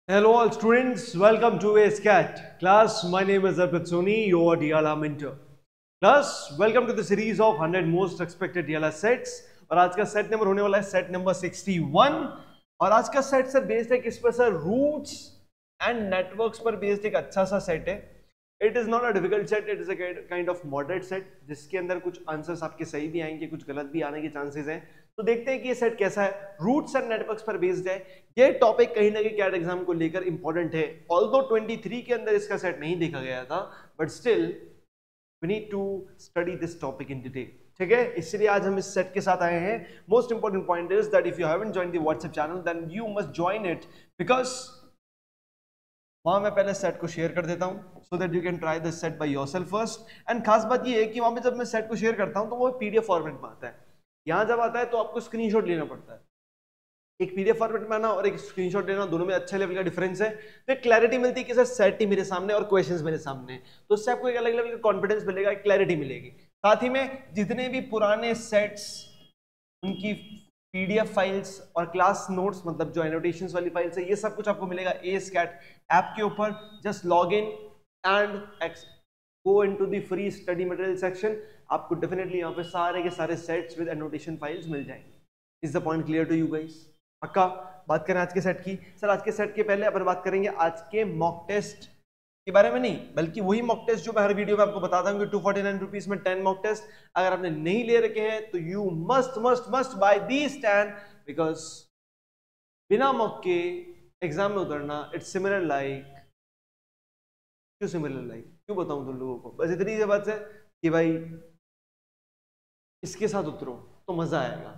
Hello all students, welcome to ASCAT. Class, my name is Arpit Soni, your DLR mentor. Class, welcome to the series of 100 most expected DLR sets. और आज का set number होने वाला है set number 61 और आज का set sir based है किस पर सर? रूट्स एंड नेटवर्क्स पर बेस्ड एक अच्छा सा सेट है. It is not a difficult set, it is a kind of moderate set जिसके अंदर कुछ आंसर्स आपके सही भी आएंगे, कुछ गलत भी आने के चांसेस हैं. तो देखते हैं कि ये सेट कैसा है. रूट्स एंड नेटवर्क्स पर बेस्ड है. ये टॉपिक कहीं ना कहीं कैट एग्जाम को लेकर इंपॉर्टेंट है. ऑल्दो 23 के अंदर इसका सेट नहीं देखा गया था, but still we need to study this topic in detail. ठीक है, इसलिए आज हम इस सेट के साथ आए हैं. Most important point is that if you haven't joined the WhatsApp channel then you must join it, because वहां मैं पहले सेट को शेयर कर देता हूं so that you can try this set by yourself first. And खास बात ये है कि वहां पे जब मैं सेट को शेयर करता हूं तो वो पीडीएफ फॉर्मेट में आता है. यहां जब आता है तो आपको स्क्रीनशॉट लेना पड़ता है. एक पीडीएफ फॉर्मेट में आना और एक स्क्रीनशॉट लेना, दोनों में अच्छे लेवल का डिफरेंस है. तो एक क्लैरिटी मिलती है कि सर सेट ही मेरे सामने और क्वेश्चंस मेरे सामने, तो उससे आपको एक अलग लेवल का कॉन्फिडेंस मिलेगा, क्लैरिटी मिलेगी. साथ ही में जितने भी पुराने सेट्स उनकी पीडीएफ फाइल्स और क्लास नोट्स, मतलब जो एनोटेशंस वाली फाइल्स है, ये सब कुछ आपको मिलेगा ASCAT ऐप के ऊपर. Just log in and go into the free study material section. आपको डेफिनेटली यहाँ पे सारे के सारे सेट्स विद एनोटेशन फाइल्स मिल जाएंगे. Is the point clear to you guys? पक्का? बात करें आज के सेट की. सर आज के सेट के पहले अपन बात करेंगे आज के मॉक टेस्ट के बारे में, नहीं बल्कि वही मॉक टेस्ट जो मैं हर वीडियो में आपको बताता हूँ कि 249 रुपीज में 10 मॉक टेस्ट. अगर आपने नहीं ले रखे हैं तो you must must must buy these 10, because बिना मॉक के एग्जाम में उतरना इट्स सिमिलर लाइक, क्यों सिमिलर लाइक, क्यों बताऊं तुम लोगों को? बस इतनी सी बात है कि भाई इसके साथ उतरो तो मजा आएगा.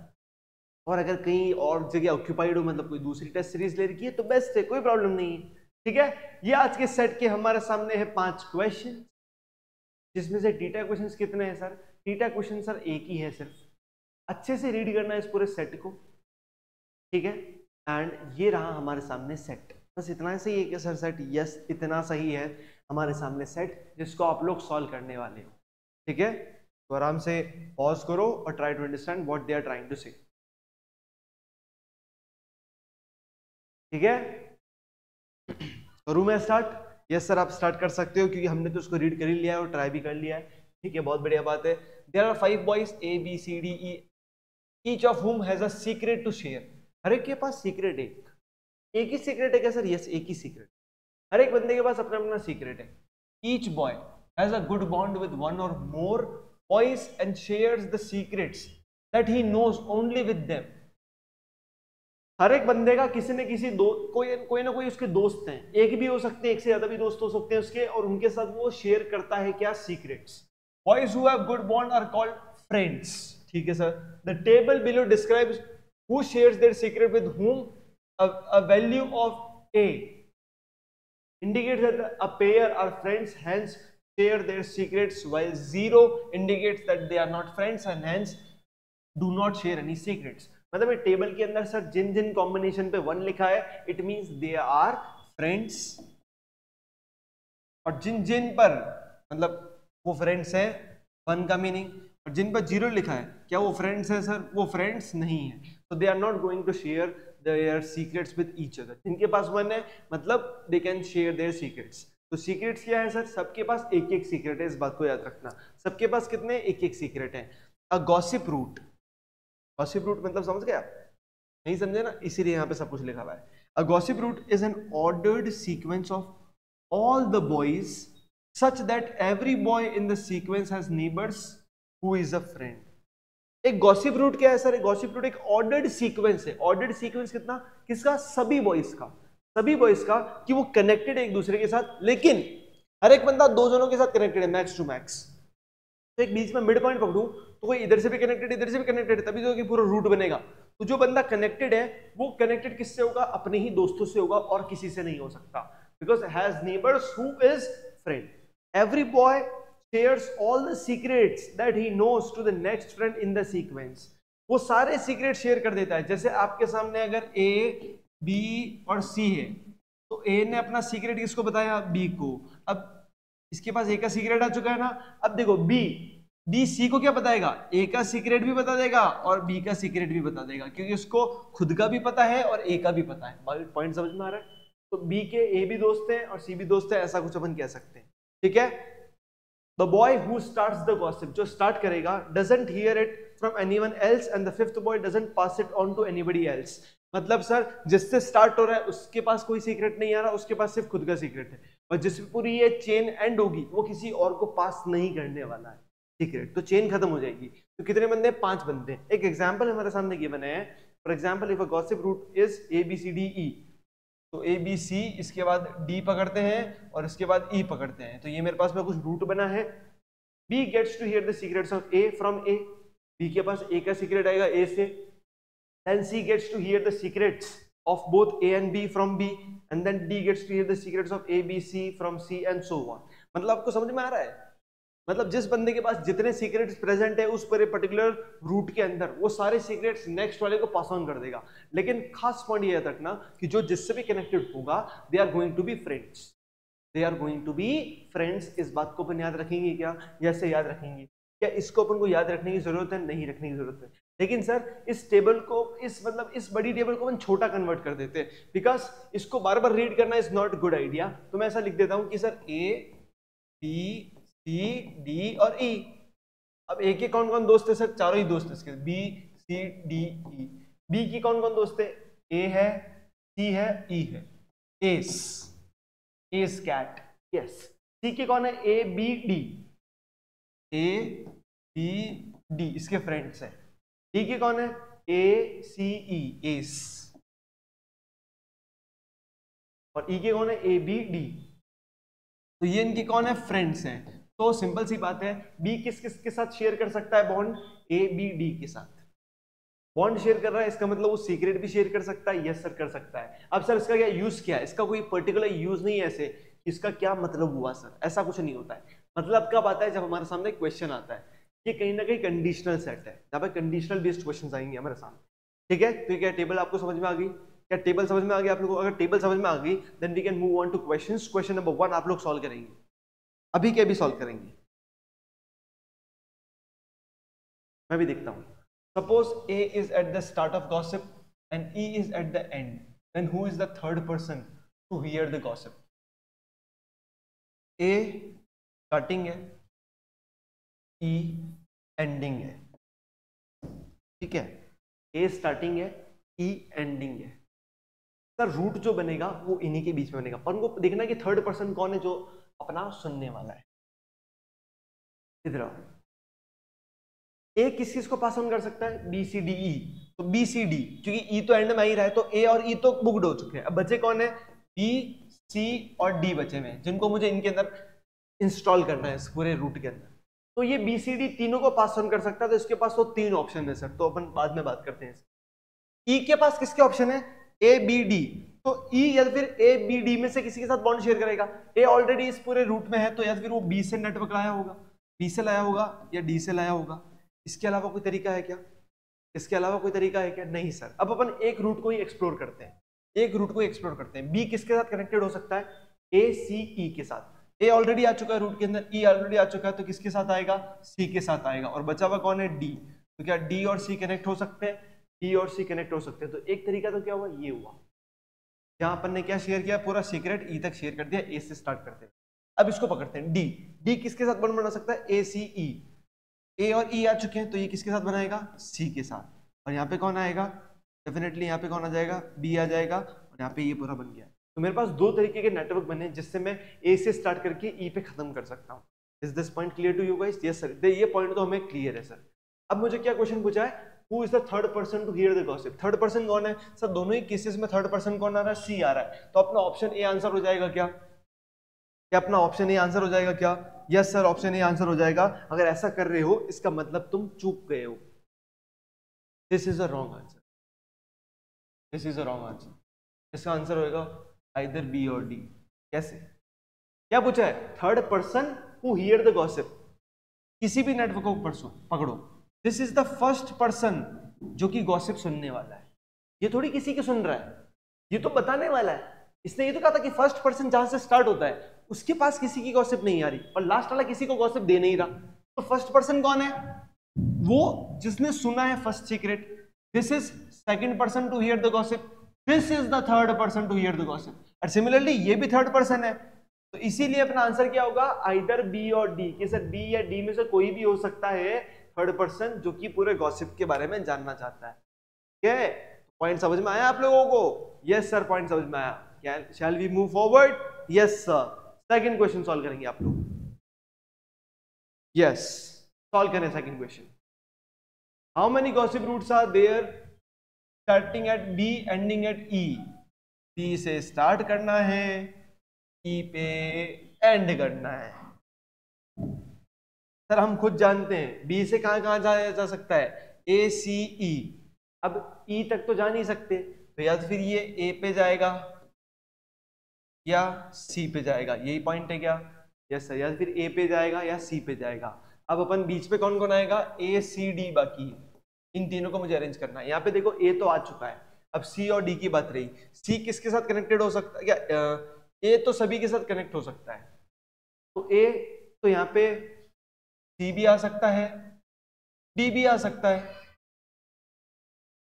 और अगर कहीं और जगह ऑक्यूपाइड हो, मतलब कोई दूसरी टेस्ट सीरीज ले रखी है, तो बेस्ट है, कोई प्रॉब्लम नहीं है. ठीक है, ये आज के सेट के हमारे सामने है 5 क्वेश्चन, जिसमें से टीटा क्वेश्चन कितने हैं सर? टीटा क्वेश्चन सर एक ही है सिर्फ. अच्छे से रीड करना है इस पूरे सेट को. ठीक है, एंड ये रहा हमारे सामने सेट. बस इतना सही है कि सर सेट? यस, इतना सही है हमारे सामने सेट जिसको आप लोग सॉल्व करने वाले हो. ठीक है, तो आराम से पॉज करो और try to understand what they are trying to say. ठीक है, करूं मैं स्टार्ट? यस सर, आप स्टार्ट कर सकते हो क्योंकि हमने तो उसको रीड कर ही लिया है और ट्राई भी कर लिया है. ठीक है, बहुत बढ़िया बात है. There are 5 boys A B C D E, each of whom has a secret to share. हर एक के पास सीक्रेट है. एक ही सीक्रेट है क्या सर? यस, एक ही सीक्रेट. हर एक बंदे के पास अपना अपना सीक्रेट है. Each boy has a good bond with one or more boys and shares the secrets that he knows only with them. हर एक बंदे का किसी न किसी कोई ना कोई उसके दोस्त हैं. एक भी हो सकते हैं, एक से ज्यादा भी दोस्त हो सकते हैं उसके, और उनके साथ वो शेयर करता है क्या? Secrets. Boys who have good bond are called friends. ठीक है sir. The table below describes who shares their secret with whom. A value of A indicates that a pair are friends, hence share their secrets, while 0 indicates that they are not friends and hence do not share any secrets. मतलब ये table के अंदर sir जिन जिन combination पे 1 लिखा है, it means they are friends, और जिन जिन पर मतलब वो फ्रेंड्स है 1 का मीनिंग, और जिन पर 0 लिखा है क्या वो फ्रेंड्स है सर? वो फ्रेंड्स नहीं है. तो they are not going to share their secrets with each other. जिनके पास 1 है मतलब they can share their secrets. तो secrets क्या है सर? सबके पास एक एक सीक्रेट है, इस बात को याद रखना. सबके पास कितने? एक एक सीक्रेट है. A gossip root. Gossip root मतलब समझ गए आप? नहीं समझे ना, इसीलिए यहाँ पे सब कुछ लिखा हुआ है. A gossip route is an ordered sequence of all the boys such that every boy in the sequence has neighbours who is a friend. एक गॉसिप रूट क्या है सर? एक गॉसिप रूट एक ऑर्डर्ड सीक्वेंस है. Ordered sequence कितना? किसका? सभी boys का. सभी बॉयज का कि वो कनेक्टेड है एक दूसरे के साथ, लेकिन हर एक बंदा 2 जनों के साथ कनेक्टेड है मैक्स टू मैक्स. तो एक बीच में मिड पॉइंट पकड़ूं तो कोई इधर से भी कनेक्टेड, इधर से भी कनेक्टेड है, तभी तो कि पूरा रूट बनेगा. तो जो बंदा कनेक्टेड है वो कनेक्टेड किससे होगा? अपने ही दोस्तों से होगा और किसी से नहीं हो सकता. Because has neighbours who is friend. Every boy shares all the secrets that he knows to the next friend in the sequence. वो सारे सीक्रेट शेयर कर देता है. जैसे आपके सामने अगर A, B और C है तो A ने अपना सीक्रेट किसको बताया? B को. अब इसके पास A का सीक्रेट आ चुका है ना. अब देखो B C को क्या बताएगा? A का सीक्रेट भी बता देगा और B का सीक्रेट भी बता देगा, क्योंकि उसको खुद का भी पता है और A का भी पता है. पॉइंट समझ में आ रहा है? तो बी के ए भी दोस्त हैं और सी भी दोस्त है, ऐसा कुछ अपन कह सकते हैं, ठीक है। The boy who starts the gossip, जो स्टार्ट करेगा, doesn't hear it from anyone else and the fifth boy doesn't pass it on to anybody else. मतलब सर जिससे स्टार्ट हो रहा है उसके पास कोई सीक्रेट नहीं आ रहा, उसके पास सिर्फ खुद का सीक्रेट है, और जिस पूरी ये चेन एंड होगी वो किसी और को पास नहीं करने वाला है सीक्रेट, तो चेन खत्म हो जाएगी। तो कितने बंदे हैं? 5 बंदे। एक एग्जांपल हमारे सामने गिवन है, for example if a gossip route is A B C D E, तो ए बी सी, इसके बाद डी पकड़ते हैं और इसके बाद ई पकड़ते हैं, तो ये मेरे पास में कुछ रूट बना है। B gets to hear the secrets of A from A, B के पास ए का सीक्रेट आएगा ए से, then C gets to hear the secrets of both A and B from B, and then D gets to hear the secrets of A, B, C from C and so on। मतलब आपको समझ में आ रहा है? मतलब जिस बंदे के पास जितने सीक्रेट्स प्रेजेंट है उस पर पर्टिकुलर रूट के अंदर, वो सारे सीक्रेट्स नेक्स्ट वाले को पास ऑन कर देगा। लेकिन खास पॉइंट ये रखना कि जो जिससे भी कनेक्टेड होगा they are going to be friends, they are going to be friends. इस बात को अपन याद रखेंगे क्या? जैसे याद रखेंगे क्या? इसको अपन को याद रखने की जरूरत है? नहीं रखने की जरूरत है। लेकिन सर इस टेबल को, इस बड़ी टेबल को अपन छोटा कन्वर्ट कर देते हैं, बिकॉज इसको बार बार रीड करना इज नॉट गुड आइडिया। तो मैं ऐसा लिख देता हूं कि sir A B C D और ई। अब ए के कौन कौन दोस्त है सर? चारों ही दोस्त है इसके, B C D E. B की कौन कौन दोस्त है? ए है, सी है, ई है, एस, एस कैट, यस। सी के कौन है? A B D, A B D इसके फ्रेंड्स है। डी के कौन है? A C E, yes. और ई के कौन है? A B D. तो ये इनके कौन है? फ्रेंड्स हैं। तो सिंपल सी बात है, बी किस किस के साथ शेयर कर सकता है बॉन्ड? ए बी डी के साथ बॉन्ड शेयर कर रहा है, इसका मतलब वो सीक्रेट भी शेयर कर सकता है। यस सर, कर सकता है। अब सर इसका क्या यूज क्या है? इसका कोई पर्टिकुलर यूज नहीं है ऐसे, इसका क्या मतलब हुआ सर? ऐसा कुछ नहीं होता है। मतलब कब आता है? जब हमारे सामने क्वेश्चन आता है। ये कहीं ना कहीं कंडीशनल सेट है, जहां पर कंडीशनल बेस्ड क्वेश्चंस आएंगे हमारे सामने, ठीक है। तो क्या टेबल आपको समझ में आ गई? क्या टेबल समझ में आ गया आप लोगों को? अगर टेबल समझ में आ गई then we can move on to questions. Question number 1 आप लोग सॉल्व करेंगे, अभी के अभी सॉल्व करेंगे। मैं भी देखता हूं। Suppose A is at the start of gossip and E is at the end, then who is the third person to hear the gossip? A starting है, E ending है, ठीक है। A starting है, E ending है। Sir root जो बनेगा वो इन्हीं के बीच में बनेगा, पर उनको देखना कि थर्ड पर्सन कौन है जो अपना सुनने वाला है। इधर आओ। ए किस किस को पास ऑन कर सकता है? B C D E. तो बी सी डी, क्योंकि ई तो एंड में आ ही रहा है, तो ए और ई तो बुक्ड हो चुके हैं। अब बचे कौन है? बी सी और डी बचे हुए हैं, जिनको मुझे इनके अंदर इंस्टॉल करना है इस पूरे रूट के अंदर। तो ये बी सी डी तीनों को पास ऑन कर सकता है, तो इसके पास तो 3 ऑप्शन है सर, तो अपन बाद में बात करते हैं। ई के पास किसके ऑप्शन है? A B D. तो ई या फिर ए बी डी में से किसी के साथ बॉन्ड शेयर करेगा। ए ऑलरेडी इस पूरे रूट में है, तो या फिर वो बी से नेटवर्क लाया होगा, बी से लाया होगा या डी से लाया होगा। इसके अलावा कोई तरीका है क्या? इसके अलावा कोई तरीका है क्या? नहीं सर। अब अपन एक रूट को ही एक्सप्लोर करते हैं, एक रूट को ही एक्सप्लोर करते हैं। बी किसके साथ कनेक्टेड हो सकता है? ए सी ई के साथ। ए ऑलरेडी आ चुका है रूट के अंदर, ई ऑलरेडी आ चुका है, तो किसके साथ आएगा? सी के साथ आएगा। और बचा हुआ कौन है? डी। तो क्या डी और सी कनेक्ट हो सकते हैं? डी और सी कनेक्ट हो सकते हैं। तो एक तरीका तो क्या हुआ? ये हुआ, जहां अपन ने क्या शेयर किया? पूरा सीक्रेट ई तक शेयर कर दिया। ए से स्टार्ट करते हैं। अब इसको पकड़ते हैं, डी। डी किसके साथ बॉन्ड बना सकता है? ए सी ई। ए और ई आ चुके हैं, तो ये किसके साथ बनाएगा? सी के साथ। और यहाँ पे कौन आएगा? डेफिनेटली यहाँ पे कौन आ जाएगा? बी आ जाएगा। और यहाँ पे ये पूरा बन गया। तो मेरे पास 2 तरीके के नेटवर्क बने जिससे मैं ए से स्टार्ट करके ई पे खत्म कर सकता हूँ। Is this point clear to you guys? Yes sir, ये पॉइंट तो हमें क्लियर है सर। अब मुझे क्या क्वेश्चन पूछा है? Who is the third person to hear the gossip? Third person कौन है सर? दोनों ही केसेस में थर्ड पर्सन कौन आ रहा है? सी आ रहा है। तो अपना ऑप्शन ए आंसर हो जाएगा क्या? क्या अपना ऑप्शन ए आंसर हो जाएगा क्या? Yes sir, option A answer हो जाएगा। अगर ऐसा कर रहे हो इसका मतलब तुम चूक गए हो। This is a wrong answer, this is a wrong answer. इसका आंसर होगा आइदर बी और डी। कैसे? क्या पूछा है? Third person who here the gossip. किसी भी नेटवर्क को पकड़ो, this is the first person जो कि गॉसिप सुनने वाला है। ये थोड़ी किसी की सुन रहा है, ये तो बताने वाला है। इसने ये तो कहा था कि फर्स्ट पर्सन जहां से स्टार्ट होता है उसके पास किसी की गॉसिप नहीं आ रही, और लास्ट वाला किसी को गॉसिप दे नहीं रहा। तो फर्स्ट पर्सन कौन है? वो जिसने सुना है first secret. This is second person to hear the gossip, this is the third person to hear the gossip. और सिमिलरली ये भी थर्ड पर्सन है, तो इसीलिए अपना आंसर क्या होगा, आइदर बी और डी, कि सर बी या डी में से कोई भी हो सकता है थर्ड पर्सन जो कि पूरे गॉसिप के बारे में जानना चाहता है। ठीक है, पॉइंट समझ में आया आप लोगों को? यस सर, पॉइंट समझ में आया। Shall we move forward? Yes sir. Second question solve करेंगे आप लोग। यस, सॉल्व करें second question. How many gossip routes are there starting at B ending at E? B से स्टार्ट करना है, ई पे एंड करना है। सर हम खुद जानते हैं बी से कहां कहां जाया जा सकता है, ए सी ई। अब ई तक तो जा नहीं सकते, तो या तो फिर ये ए पे जाएगा या सी पे जाएगा, यही पॉइंट है क्या? यस सर, या तो फिर ए पे जाएगा या सी पे जाएगा। अब अपन बीच पे कौन कौन आएगा, ए सी डी बाकी है, इन तीनों को मुझे अरेंज करना है। यहाँ पे देखो ए तो आ चुका है, अब सी और डी की बात रही। सी किसके साथ कनेक्टेड हो सकता है क्या? ए तो सभी के साथ कनेक्ट हो सकता है, तो ए तो यहाँ पे सी भी आ सकता है, डी भी आ सकता है,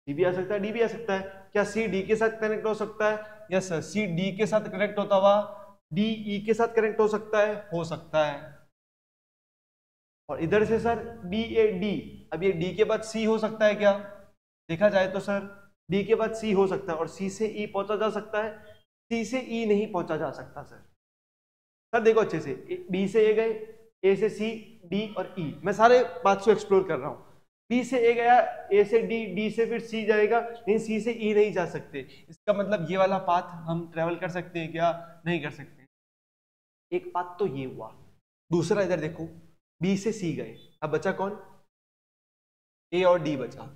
डी भी आ सकता है, डी भी आ सकता है। क्या सी डी के साथ कनेक्ट हो सकता है? यस सर, सी डी के साथ कनेक्ट होता हुआ डी ई के साथ कनेक्ट हो सकता है, हो सकता है। और इधर से सर बी ए डी, अब ये डी के बाद सी हो सकता है क्या? देखा जाए तो सर डी के बाद सी हो सकता है, और सी से ई पहुंचा जा सकता है, सी से ई नहीं पहुंचा जा सकता सर। सर देखो अच्छे से, बी से ए गए, ए से सी, डी और ई, मैं सारे बात को एक्सप्लोर कर रहा हूं। बी से ए गया, ए से डी, डी से फिर सी जाएगा, लेकिन सी से ई नहीं जा सकते। इसका मतलब ये वाला पाथ हम ट्रेवल कर सकते हैं क्या? नहीं कर सकते। एक पाथ तो ये हुआ, दूसरा इधर देखो, बी से सी गए, अब बचा कौन? ए और डी बचा।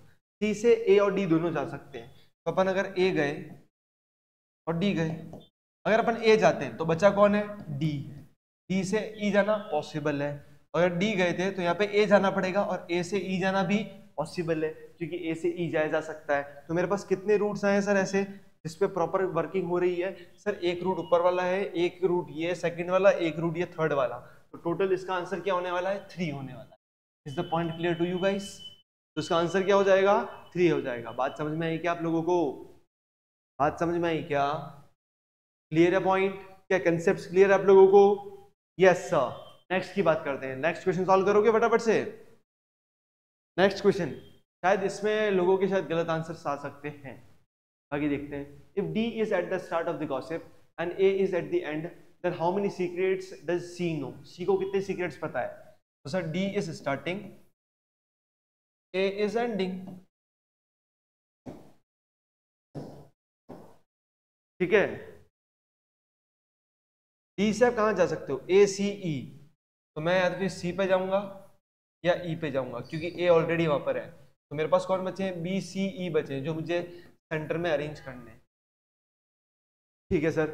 सी से ए और डी दोनों जा सकते हैं, तो अपन अगर ए गए और डी गए, अगर अपन ए जाते हैं तो बचा कौन है? डी। डी से ई जाना पॉसिबल है, अगर डी गए थे तो यहाँ पे ए जाना पड़ेगा, और ए से ई जाना भी पॉसिबल है, क्योंकि ए से ई जाया जा सकता है। तो मेरे पास कितने रूट्स आए सर ऐसे जिसपे प्रॉपर वर्किंग हो रही है? सर एक रूट ऊपर वाला है, एक रूट ये सेकंड वाला, एक रूट ये थर्ड वाला, तो टोटल इसका आंसर क्या होने वाला है? 3 होने वाला है। Is the point clear to you guys? तो इसका आंसर क्या हो जाएगा? 3 हो जाएगा। बात समझ में आई क्या आप लोगों को? बात समझ में आई क्या? क्लियर है पॉइंट? क्या कंसेप्ट क्लियर है आप लोगों को? Yes sir. नेक्स्ट की बात करते हैं। नेक्स्ट क्वेश्चन सॉल्व करोगे फटाफट से? नेक्स्ट क्वेश्चन, शायद इसमें लोगों के शायद गलत आंसर आ सकते हैं, आगे देखते हैं। If D is at the start of the gossip and A is at the end, then how many secrets does C know? C को कितने सीक्रेट्स पता है? तो sir D is starting, A is ending, ठीक है। D से आप कहां जा सकते हो? ए सी ई, तो मैं या तो फिर सी पे जाऊंगा या ई पे जाऊंगा, क्योंकि ए ऑलरेडी वहां पर है। तो मेरे पास कौन बचे हैं? बी सी ई बचे हैं, जो मुझे सेंटर में अरेंज करने हैं, ठीक है सर।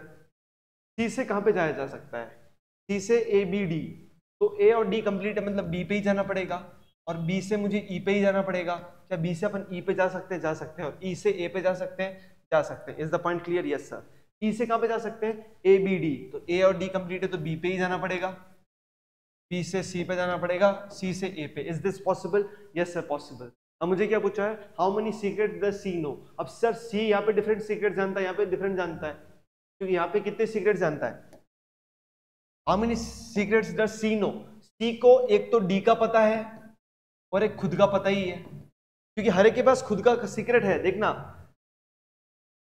सी से कहां पे जाया जा सकता है? सी से ए बी डी, तो ए और डी कंप्लीट है, मतलब बी पे ही जाना पड़ेगा, और बी से मुझे ई पे ही जाना पड़ेगा। क्या बी से अपन ई पे जा सकते हैं? जा सकते हैं। और ई से ए पे जा सकते हैं? जा सकते हैं। Is the point clear? Yes sir. E से कहां पे जा सकते हैं? ए बी डी, तो ए और डी कंप्लीट है, तो बी पे ही जाना पड़ेगा, बी से सी पे जाना पड़ेगा, सी से ए पे। Is this possible? Yes sir, possible. अब मुझे क्या पूछा है? How many secret does C know? अब सर सी यहाँ पे डिफरेंट सीक्रेट जानता है, यहाँ पे डिफरेंट जानता है, क्योंकि यहाँ पे कितने सीक्रेट जानता है? How many secrets does C know? C को एक तो डी का पता है और एक खुद का पता ही है, क्योंकि हर एक के पास खुद का सीक्रेट है। देखना,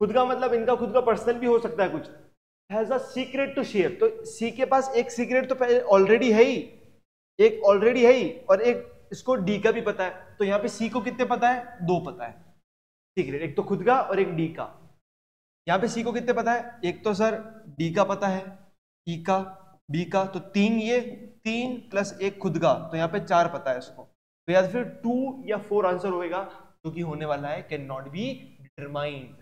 खुद का मतलब इनका खुद का पर्सनल भी हो सकता है कुछ, has a secret to share. तो सी के पास एक सीक्रेट तो ऑलरेडी है ही, एक ऑलरेडी है ही, और एक इसको डी का भी पता है। तो यहाँ पे सी को कितने पता है? 2 पता है सीक्रेट, एक तो खुद का और एक डी का। यहाँ पे सी को कितने पता है? एक तो सर डी का पता है, ई का, बी का, तो 3 ये, 3 प्लस 1 खुद का, तो यहाँ पे 4 पता है इसको। तो या फिर 2 या 4 आंसर होएगा, जो कि होने वाला है can not be determined.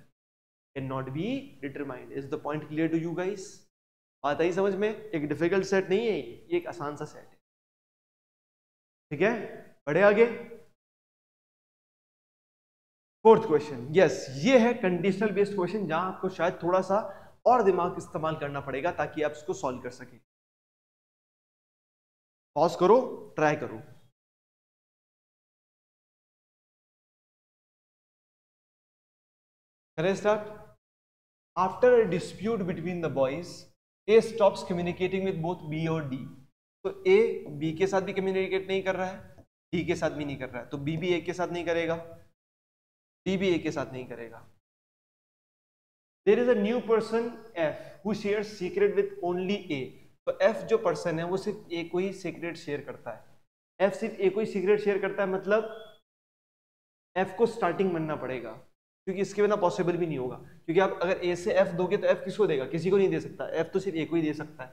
Cannot be determined. Is the point clear to you guys? बात आई समझ में? एक डिफिकल्ट सेट नहीं है, ये एक आसान सा सेट है, ठीक है। बढ़े आगे। फोर्थ क्वेश्चन, यस, ये है कंडीशनल बेस्ड क्वेश्चन, जहां आपको शायद थोड़ा सा और दिमाग इस्तेमाल करना पड़ेगा ताकि आप इसको सॉल्व कर सकें। पॉज करो, ट्राई करो। करें start. After a dispute between the boys A stops communicating with both B और डी। तो ए बी के साथ भी कम्युनिकेट नहीं कर रहा है, डी के साथ भी नहीं कर रहा है, तो बी भी ए के साथ नहीं करेगा, डी भी ए के साथ नहीं करेगा। There is a new person F who shares secret with only A. तो एफ जो पर्सन है वो सिर्फ ए को ही सीक्रेट शेयर करता है। एफ सिर्फ ए को ही सीक्रेट शेयर करता है, मतलब एफ को स्टार्टिंग बनना पड़ेगा, क्योंकि इसके बिना पॉसिबल भी नहीं होगा। क्योंकि आप अगर ए से एफ दोगे तो एफ किसको देगा, किसी को नहीं दे सकता, एफ तो सिर्फ ए को ही दे सकता है।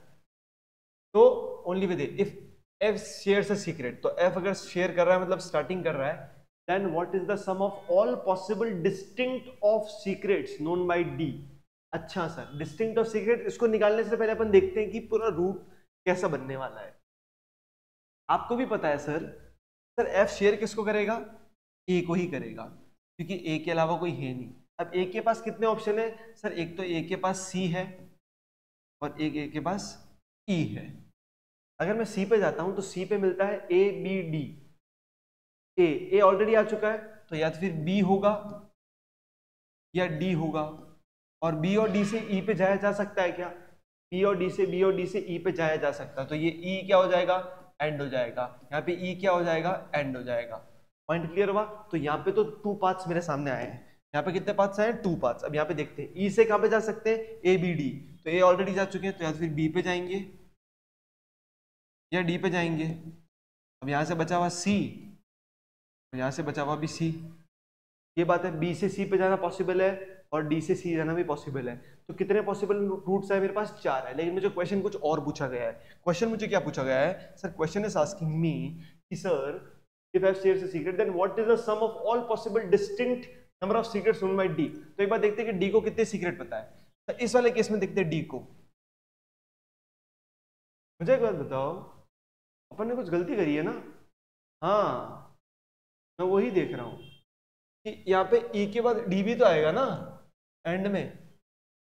तो only with A, if F shares a secret, तो एफ अगर शेयर कर रहा है मतलब स्टार्टिंग कर रहा है, then what is the sum of all possible distinct of secrets known by D. अच्छा सर, डिस्टिंक्ट ऑफ सीक्रेट, इसको निकालने से पहले अपन देखते हैं कि पूरा रूट कैसा बनने वाला है। आपको भी पता है सर एफ शेयर किसको करेगा, ए को ही करेगा, क्योंकि ए के अलावा कोई है नहीं। अब ए के पास कितने ऑप्शन है सर, एक तो ए के पास सी है और एक ए के पास ई है। अगर मैं सी पे जाता हूं तो सी पे मिलता है A B D. A already आ चुका है, तो या तो फिर बी होगा या डी होगा, और बी और डी से ई पे जाया जा सकता है क्या, बी और डी से ई पे जाया जा सकता है, तो ये ई क्या हो जाएगा, एंड हो जाएगा। यहाँ पे ई क्या हो जाएगा, एंड हो जाएगा। पॉइंट क्लियर हुआ। तो यहाँ पे तो 2 पार्ट्स मेरे सामने आए हैं, यहाँ पे कितने पार्ट्स आए हैं, 2 पार्ट्स। अब यहाँ पे देखते हैं ई से कहाँ पे जा सकते हैं, ए बी डी, तो ए ऑलरेडी जा चुके हैं, तो या फिर बी पे जाएंगे या डी पे जाएंगे। अब यहाँ से बचा हुआ सी, यहाँ से बचा हुआ भी सी। ये बात है, बी से सी पे जाना पॉसिबल है और डी से सी जाना भी पॉसिबल है। तो कितने पॉसिबल रूट्स है मेरे पास, 4 है। लेकिन मुझे क्वेश्चन कुछ और पूछा गया है। क्वेश्चन मुझे क्या पूछा गया है sir, question is asking me कि sir if F shares a secret then what is the sum of all possible distinct number of secrets known by D। तो एक बार देखते हैं कि D को कितने सीक्रेट पता है। तो इस वाले केस में देखते हैं D को। मुझे एक बात बताओ, अपन ने कुछ गलती करी है ना, हाँ मैं वही देख रहा हूं कि यहाँ पे E के बाद D भी तो आएगा ना एंड में।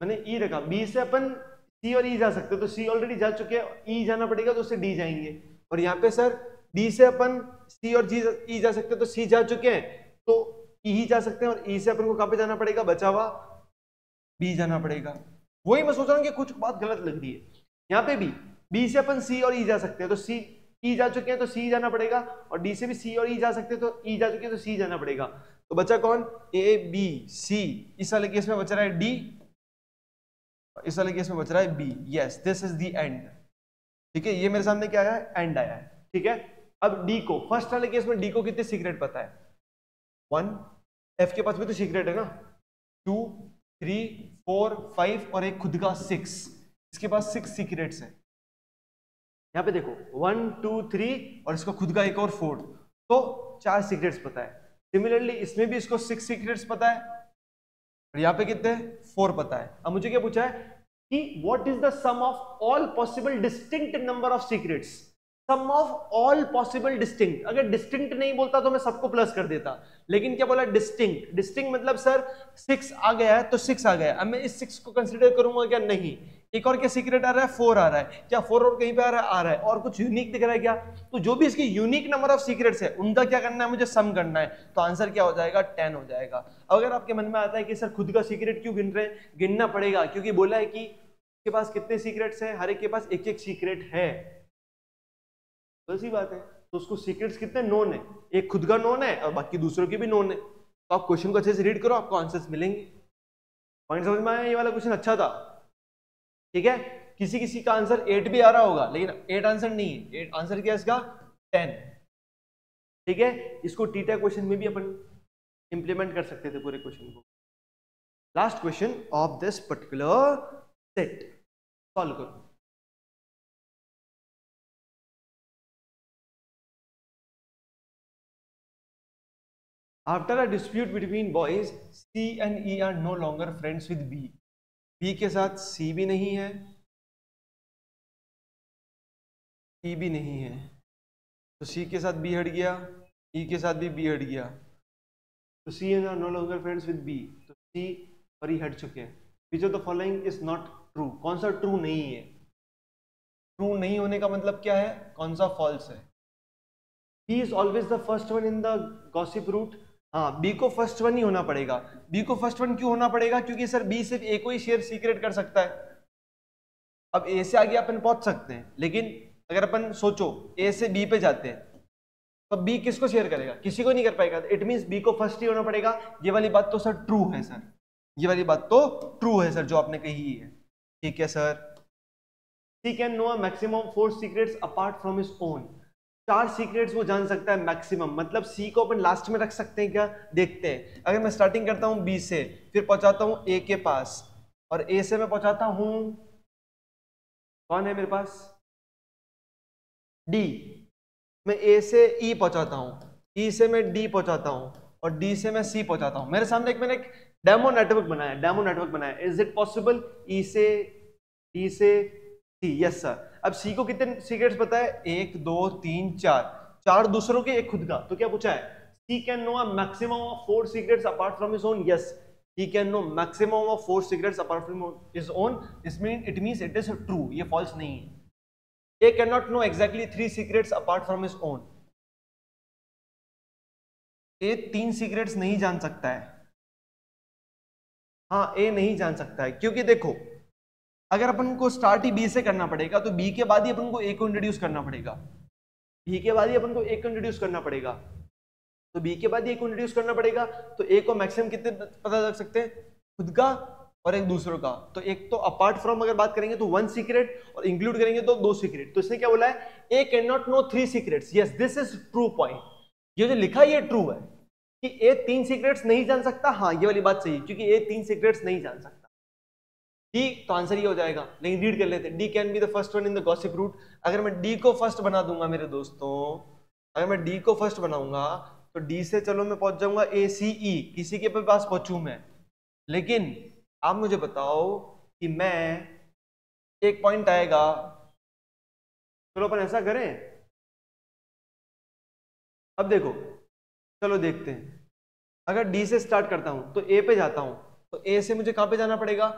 मैंने E रखा, B से अपन C और E जा सकते, तो C ऑलरेडी जा चुके हैं, E जाना पड़ेगा तो उससे D जाएंगे। और यहाँ पे सर D से अपन C और E जा सकते हैं, तो C जा चुके हैं तो E ही जा सकते हैं, और E से अपन को कहाँ पे जाना पड़ेगा, बचा हुआ B जाना पड़ेगा। वही मैं सोच रहा हूँ कि कुछ बात गलत लग रही है। यहाँ पे भी B से अपन C और E जा सकते हैं, तो C E जा चुके हैं तो C जाना पड़ेगा, और D से भी C और E जा सकते हैं तो E जा चुके हैं तो C जाना पड़ेगा। तो बचा कौन, A B C। इस वाले केस में बच रहा है D, इस वाले केस में बच रहा है B। Yes, this is the end. ठीक है, ये मेरे सामने क्या आया है, एंड आया है। ठीक है, अब D को, फर्स्ट वाले केस में D को कितने सीक्रेट पता है, 1, F के पास भी तो सीक्रेट है ना, 2 3 4 5 और एक खुद का 6, इसके पास 6 सीक्रेट्स है। यहाँ पे देखो 1 2 3 और इसका खुद का एक और 4, तो 4 सीक्रेट्स पता है। सिमिलरली इसमें भी इसको 6 सीक्रेट्स पता है, और यहाँ पे कितने 4 पता है। अब मुझे क्या पूछा है कि what is the sum of all possible distinct number of secrets, sum of all possible distinct. अगर डिस्टिंक्ट नहीं बोलता तो मैं सबको प्लस कर देता, लेकिन क्या बोला, डिस्टिंक्ट। डिस्टिंक्ट मतलब सर 6 आ गया है तो 6 आ गया है, अब मैं इस 6 को कंसीडर करूंगा क्या, नहीं। एक और क्या सीक्रेट आ रहा है, 4 आ रहा है, क्या 4 और कहीं पे आ रहा है, और कुछ यूनिक दिख रहा है क्या, तो जो भी इसकी यूनिक नंबर ऑफ सीक्रेट्स है उनका क्या करना है, मुझे सम करना है। तो आंसर क्या हो जाएगा, 10 हो जाएगा। अगर आपके मन में आता है कि सर खुद का सीक्रेट क्यों गिन रहे हैं, गिनना पड़ेगा, क्योंकि बोला है कि के पास कितने सीक्रेट्स हैं, हर एक के पास एक एक सीक्रेट है, तो ऐसी बात है। तो उसको सीक्रेट्स कितने नोन है, एक खुद का नोन है और बाकी दूसरों के भी नोन है। तो आप क्वेश्चन को अच्छे से रीड करो, आपको आंसर्स मिलेंगे। पॉइंट समझ में आया, ये वाला क्वेश्चन अच्छा था। ठीक है, किसी किसी का आंसर 8 भी आ रहा होगा, लेकिन 8 आंसर नहीं है, 8 आंसर क्या है इसका, 10। ठीक है, इसको टीटा क्वेश्चन में भी अपन इंप्लीमेंट कर सकते थे पूरे क्वेश्चन को। Last question of this particular set solve करो। After a dispute between boys, C and E are no longer friends with B. B के साथ C भी नहीं है, E भी नहीं है, तो C के साथ B हट गया, E के साथ भी B हट गया, तो C and are no longer friends with B, तो C और E हट चुके हैं। Which of the following is not true? कौन सा ट्रू नहीं है, ट्रू नहीं होने का मतलब क्या है, कौन सा फॉल्स है। He is always the first one in the gossip route, हाँ, बी को फर्स्ट वन ही होना पड़ेगा। बी को फर्स्ट वन क्यों होना पड़ेगा? क्योंकि सर बी सिर्फ ए को ही शेयर सीक्रेट कर सकता है। अब ए से आगे अपन पहुंच सकते हैं, लेकिन अगर अपन सोचो ए से बी पे जाते हैं तो बी किसको शेयर करेगा? किसी को नहीं कर पाएगा। इट मींस बी को फर्स्ट ही होना पड़ेगा। ये वाली बात तो सर ट्रू है सर, ये वाली बात तो ट्रू है सर जो आपने कही है। ठीक है sir. C can know maximum 4 secrets apart from his own. 4 secrets वो जान सकता है मैक्सिमम, मतलब सी को अपन लास्ट में रख सकते हैं क्या? देखते हैं। अगर मैं स्टार्टिंग करता हूं बी से, फिर पहुंचाता हूं ए के पास, और ए से मैं पहुंचाता हूं, कौन है मेरे पास? डी। मैं ए से ई पहुंचाता हूं, ई से मैं डी पहुंचाता हूं, और डी से मैं सी पहुंचाता हूं। मेरे सामने मैंने एक डेमो नेटवर्क बनाया। Is it possible? ई से डी से सी, यस सर। अब सी को कितने सीक्रेट्स पता है? 1 2 3 4, 4 दूसरों के, एक खुद का। तो क्या पूछा है? C can know a maximum of 4 secrets apart from his own. Yes, he can know maximum of 4 secrets apart from his own. It means it is true. ये false नहीं है। A cannot know exactly 3 secrets apart from his own. A 3 secrets नहीं जान सकता है। हाँ, A नहीं जान सकता है, क्योंकि देखो अगर अपन को स्टार्ट ही B से करना पड़ेगा तो B के बाद ही अपन को A को इंट्रोड्यूस करना पड़ेगा। B के बाद ही अपन को A को इंट्रोड्यूस करना पड़ेगा। तो बी के बाद ए को इंट्रोड्यूस करना पड़ेगा। तो ए को मैक्सिमम कितने पता लग सकते हैं? खुद का और एक दूसरों का। तो एक तो अपार्ट फ्रॉम अगर बात करेंगे तो 1 सीक्रेट, और इंक्लूड करेंगे तो 2 सीक्रेट। तो इसने क्या बोला है? A can not know 3 secrets. Yes, this is true point. ये जो लिखा है ये ट्रू है कि ए 3 सीक्रेट्स नहीं जान सकता। हाँ, ये वाली बात सही है, क्योंकि ए 3 सीक्रेट्स नहीं जान सकता। डी, तो आंसर ये हो जाएगा। लेकिन रीड कर लेते हैं। D can be the first one in the gossip route. अगर मैं डी को फर्स्ट बना दूंगा मेरे दोस्तों, अगर मैं डी को फर्स्ट बनाऊंगा तो डी से चलो मैं पहुंच जाऊंगा ए सी ई, किसी के पास पहुंचू मैं। लेकिन आप मुझे बताओ कि मैं, एक पॉइंट आएगा, चलो अपन ऐसा करें। अब देखो, चलो देखते हैं। अगर डी से स्टार्ट करता हूं तो ए पे जाता हूं, तो ए से मुझे कहां पे जाना पड़ेगा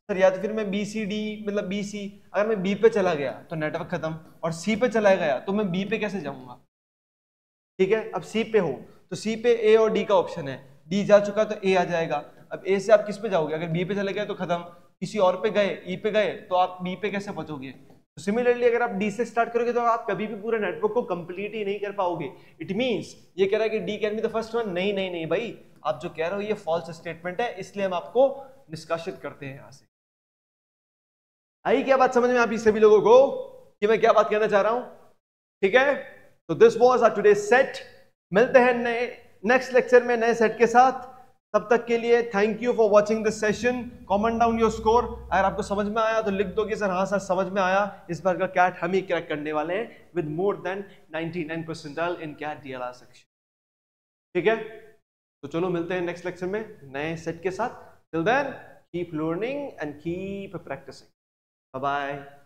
सर? या तो फिर मैं बी सी डी, मतलब बी सी, अगर मैं बी पे चला गया तो नेटवर्क खत्म, और सी पे चला गया तो मैं बी पे कैसे जाऊंगा? ठीक है, अब सी पे हो तो सी पे ए और डी का ऑप्शन है। डी जा चुका तो ए आ जाएगा। अब ए से आप किस पे जाओगे? अगर बी पे चले गए तो खत्म, किसी और पे गए, ई पे गए, तो आप बी पे कैसे पहुंचोगे? तो सिमिलरली अगर आप डी से स्टार्ट करोगे तो आप कभी भी पूरे नेटवर्क को कंप्लीट ही नहीं कर पाओगे। इट मींस ये कह रहा है कि D can be the first one. नहीं नहीं नहीं भाई, आप जो कह रहे हो ये फॉल्स स्टेटमेंट है, इसलिए हम आपको निष्कासित करते हैं यहां से। आई क्या बात समझ में आप सभी लोगों को कि मैं क्या बात कहना चाह रहा हूं? ठीक है, तो this was our today set. मिलते हैं नए नेक्स्ट लेक्चर में नए सेट के साथ। तब तक के लिए thank you for watching this session. Comment down your score. अगर आपको समझ में आया तो लिख दो कि सर हाँ सर समझ में आया। इस बार का कैट हम ही क्रैक करने वाले हैं with more than 99 percentile in CAT DLR section. ठीक है, तो चलो मिलते हैं नेक्स्ट लेक्चर में नए सेट के साथ। Till then keep learning and keep practising. Bye bye.